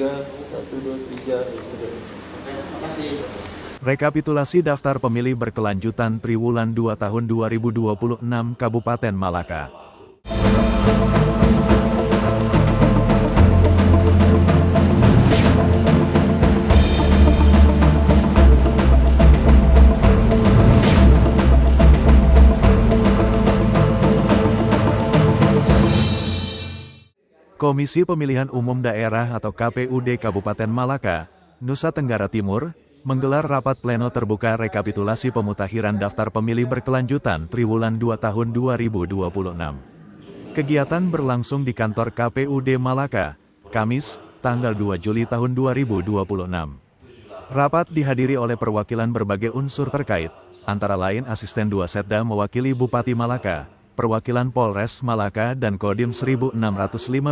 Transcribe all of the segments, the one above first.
123. Rekapitulasi daftar pemilih berkelanjutan Triwulan 2 tahun 2026 Kabupaten Malaka. Komisi Pemilihan Umum Daerah atau KPUD Kabupaten Malaka, Nusa Tenggara Timur, menggelar rapat pleno terbuka rekapitulasi pemutakhiran daftar pemilih berkelanjutan Triwulan 2 tahun 2026. Kegiatan berlangsung di kantor KPUD Malaka, Kamis, tanggal 2 Juli tahun 2026. Rapat dihadiri oleh perwakilan berbagai unsur terkait, antara lain Asisten 2 Setda mewakili Bupati Malaka, perwakilan Polres Malaka dan Kodim 1605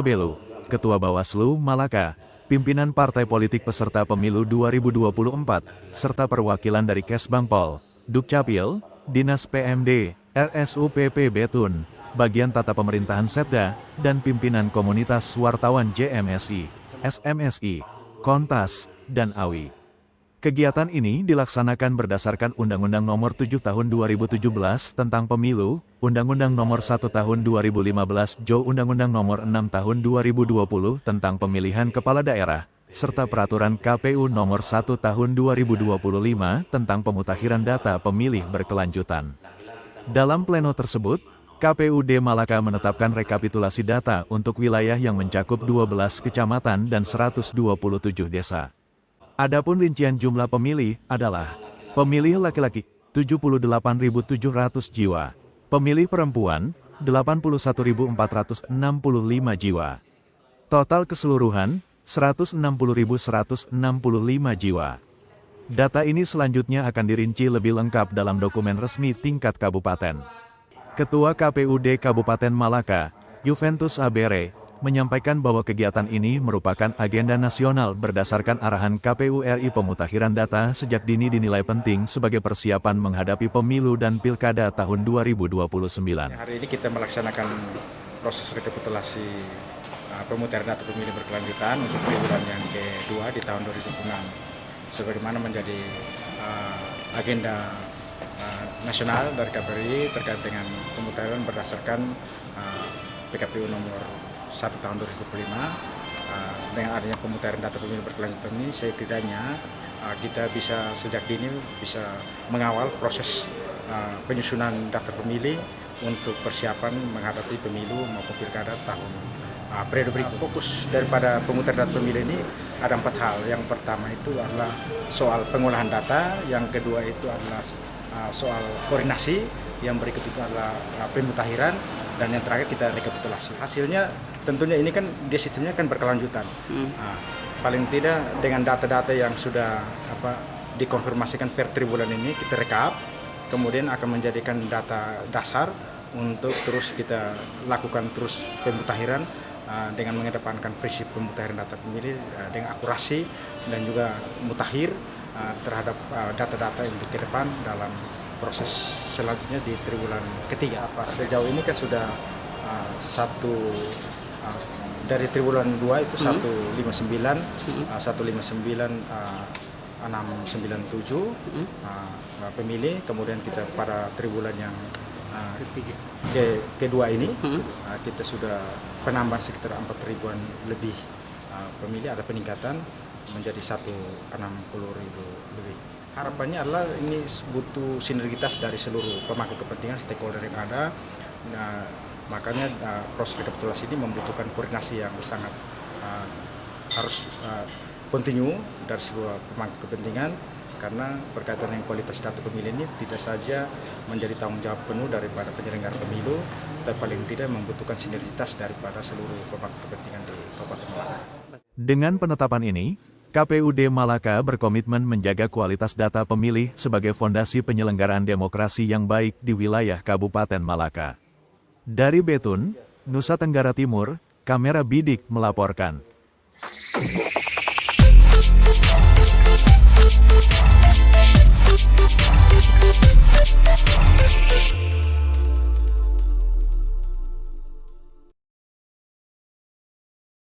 Belu, Ketua Bawaslu Malaka, pimpinan partai politik peserta pemilu 2024, serta perwakilan dari Kesbangpol, Dukcapil, Dinas PMD, RSUPP Betun, bagian tata pemerintahan Setda, dan pimpinan komunitas wartawan JMSI, SMSI, Kontas, dan AWI. Kegiatan ini dilaksanakan berdasarkan Undang-Undang Nomor 7 Tahun 2017 tentang Pemilu, Undang-Undang Nomor 1 Tahun 2015 Jo Undang-Undang Nomor 6 Tahun 2020 tentang Pemilihan Kepala Daerah, serta Peraturan KPU Nomor 1 Tahun 2025 tentang pemutakhiran data pemilih berkelanjutan. Dalam pleno tersebut, KPUD Malaka menetapkan rekapitulasi data untuk wilayah yang mencakup 12 kecamatan dan 127 desa. Adapun rincian jumlah pemilih adalah pemilih laki-laki 78.700 jiwa, pemilih perempuan 81.465 jiwa. Total keseluruhan 160.165 jiwa. Data ini selanjutnya akan dirinci lebih lengkap dalam dokumen resmi tingkat kabupaten. Ketua KPUD Kabupaten Malaka, Juventus Abere, menyampaikan bahwa kegiatan ini merupakan agenda nasional berdasarkan arahan KPU RI. Pemutakhiran data sejak dini dinilai penting sebagai persiapan menghadapi pemilu dan pilkada tahun 2029. Hari ini kita melaksanakan proses rekapitulasi pemutakhiran data pemilih berkelanjutan untuk triwulan yang kedua di tahun 2026. Sebagaimana menjadi agenda nasional dari KPRI terkait dengan pemutakhiran berdasarkan PKPU nomor 1 tahun 2025, dengan adanya pemutakhiran data pemilih berkelanjutan ini setidaknya kita bisa sejak dini bisa mengawal proses penyusunan daftar pemilih untuk persiapan menghadapi pemilu maupun pilkada tahun periode berikut. Fokus daripada pemutakhiran data pemilih ini ada 4 hal. Yang pertama itu adalah soal pengolahan data, yang kedua itu adalah soal koordinasi, yang berikut itu adalah pemutakhiran, dan yang terakhir kita rekapitulasi. Hasilnya tentunya ini kan dia sistemnya kan berkelanjutan. Paling tidak dengan data-data yang sudah dikonfirmasikan per triwulan ini kita rekap, kemudian akan menjadikan data dasar untuk terus kita lakukan terus pemutakhiran dengan mengedepankan prinsip pemutakhiran data pemilih dengan akurasi dan juga mutakhir terhadap data-data untuk ke depan dalam proses selanjutnya di triwulan ketiga. Sejauh ini kan sudah dari triwulan 2 itu 159, 697 pemilih, kemudian kita pada triwulan yang kedua ini kita sudah penambahan sekitar 4.000-an lebih pemilih, ada peningkatan menjadi 160.000 lebih. Harapannya adalah ini butuh sinergitas dari seluruh pemangku kepentingan stakeholder yang ada. Makanya proses rekapitulasi ini membutuhkan koordinasi yang sangat harus kontinu dari seluruh pemangku kepentingan, karena berkaitan dengan kualitas data pemilih ini tidak saja menjadi tanggung jawab penuh daripada penyelenggara pemilu, tapi paling tidak membutuhkan sinergitas daripada seluruh pemangku kepentingan di Kabupaten Malaka. Dengan penetapan ini, KPUD Malaka berkomitmen menjaga kualitas data pemilih sebagai fondasi penyelenggaraan demokrasi yang baik di wilayah Kabupaten Malaka. Dari Betun, Nusa Tenggara Timur, Kamera Bidik melaporkan.